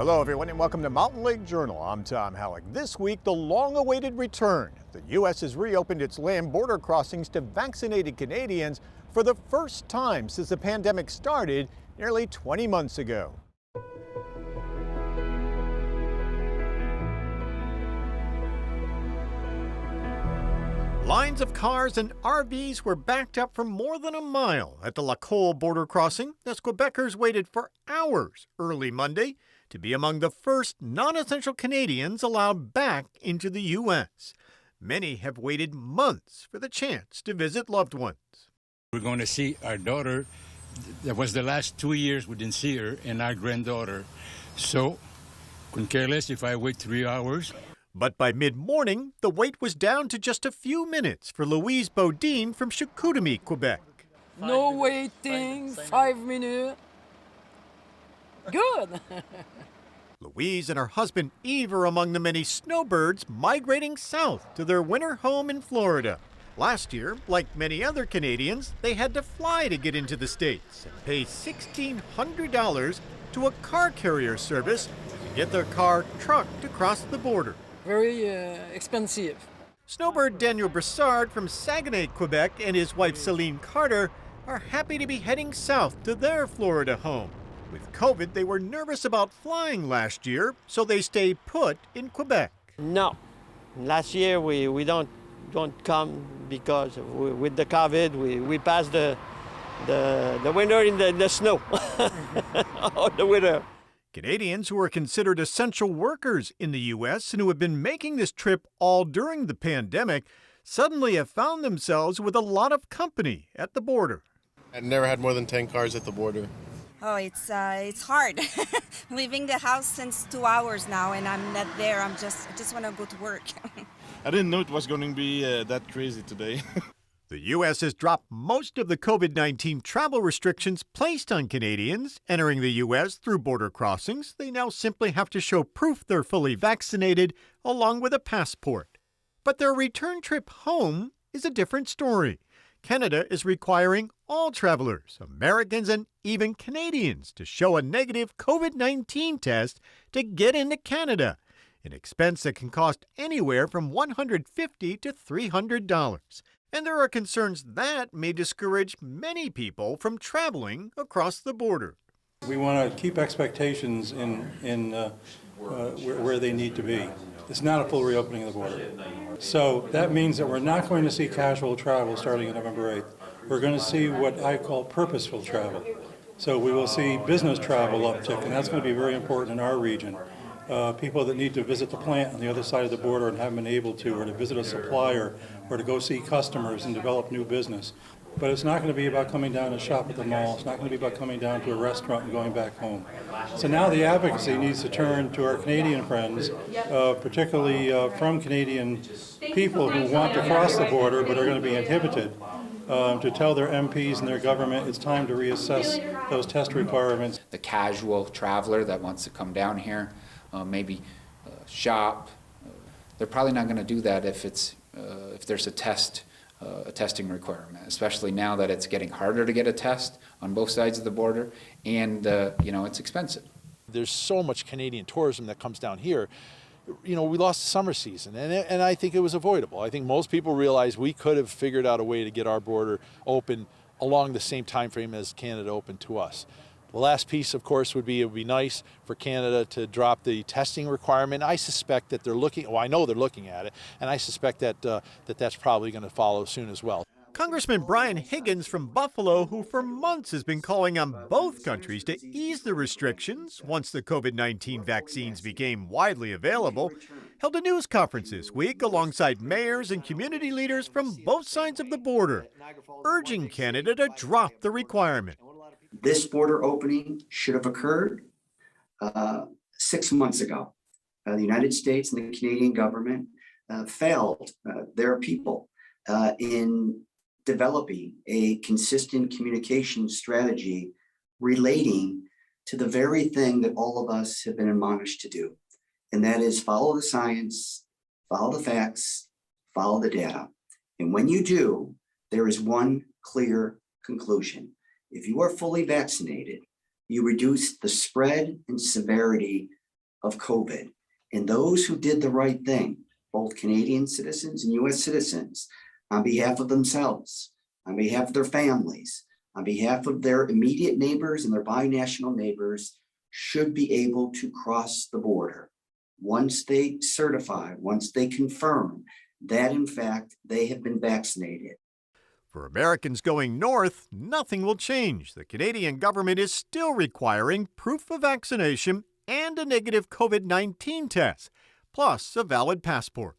Hello, everyone, and welcome to Mountain Lake Journal. I'm Tom Halleck. This week, the long-awaited return. The U.S. has reopened its land border crossings to vaccinated Canadians for the first time since the pandemic started nearly 20 months ago. Lines of cars and RVs were backed up for more than a mile at the Lacolle border crossing as Quebecers waited for hours early Monday to be among the first non-essential Canadians allowed back into the U.S. Many have waited months for the chance to visit loved ones. We're going to see our daughter. That was the last 2 years we didn't see her, and our granddaughter. So, couldn't care less if I wait 3 hours. But by mid-morning, the wait was down to just a few minutes for Louise Bodine from Chicoutimi, Quebec. No waiting, 5 minutes. Good. Louise and her husband Eve are among the many snowbirds migrating south to their winter home in Florida. Last year, like many other Canadians, they had to fly to get into the States and pay $1,600 to a car carrier service to get their car trucked across the border. Very expensive. Snowbird Daniel Broussard from Saguenay, Quebec, and his wife Celine Carter are happy to be heading south to their Florida home. With COVID, they were nervous about flying last year, so they stay put in Quebec. No. Last year we don't come because with the COVID, we passed the winter in the snow. Or the winter. Canadians who are considered essential workers in the U.S. and who have been making this trip all during the pandemic suddenly have found themselves with a lot of company at the border. I've never had more than 10 cars at the border. Oh, it's hard. Leaving the house since 2 hours now, and I'm not there. I just want to go to work. I didn't know it was going to be that crazy today. The U.S. has dropped most of the COVID-19 travel restrictions placed on Canadians entering the U.S. through border crossings. They now simply have to show proof they're fully vaccinated along with a passport. But their return trip home is a different story. Canada is requiring all travelers, Americans and even Canadians, to show a negative COVID-19 test to get into Canada, an expense that can cost anywhere from $150 to $300. And there are concerns that may discourage many people from traveling across the border. We want to keep expectations in where they need to be. It's not a full reopening of the border. So that means that we're not going to see casual travel starting on November 8th. We're going to see what I call purposeful travel. So we will see business travel uptick, and that's going to be very important in our region. People that need to visit the plant on the other side of the border and haven't been able to, or to visit a supplier, or to go see customers and develop new business. But it's not going to be about coming down to shop at the mall. It's not going to be about coming down to a restaurant and going back home. So now the advocacy needs to turn to our Canadian friends, particularly from Canadian people who want to cross the border but are going to be inhibited, to tell their MPs and their government it's time to reassess those test requirements. The casual traveler that wants to come down here, maybe shop, they're probably not going to do that if there's a testing requirement, especially now that it's getting harder to get a test on both sides of the border, and it's expensive. There's so much Canadian tourism that comes down here. We lost the summer season, and I think it was avoidable. I think most people realize we could have figured out a way to get our border open along the same time frame as Canada opened to us. The last piece, of course, it would be nice for Canada to drop the testing requirement. I suspect that I know they're looking at it, and I suspect that that's probably going to follow soon as well. Congressman Brian Higgins from Buffalo, who for months has been calling on both countries to ease the restrictions once the COVID-19 vaccines became widely available, held a news conference this week alongside mayors and community leaders from both sides of the border, urging Canada to drop the requirement. This border opening should have occurred 6 months ago. The United States and the Canadian government failed their people in developing a consistent communication strategy relating to the very thing that all of us have been admonished to do, and that is follow the science, follow the facts, follow the data. And when you do, there is one clear conclusion. If you are fully vaccinated, you reduce the spread and severity of COVID. And those who did the right thing, both Canadian citizens and US citizens, on behalf of themselves, on behalf of their families, on behalf of their immediate neighbors and their binational neighbors, should be able to cross the border once they certify, once they confirm that in fact they have been vaccinated. For Americans going north, nothing will change. The Canadian government is still requiring proof of vaccination and a negative COVID-19 test, plus a valid passport.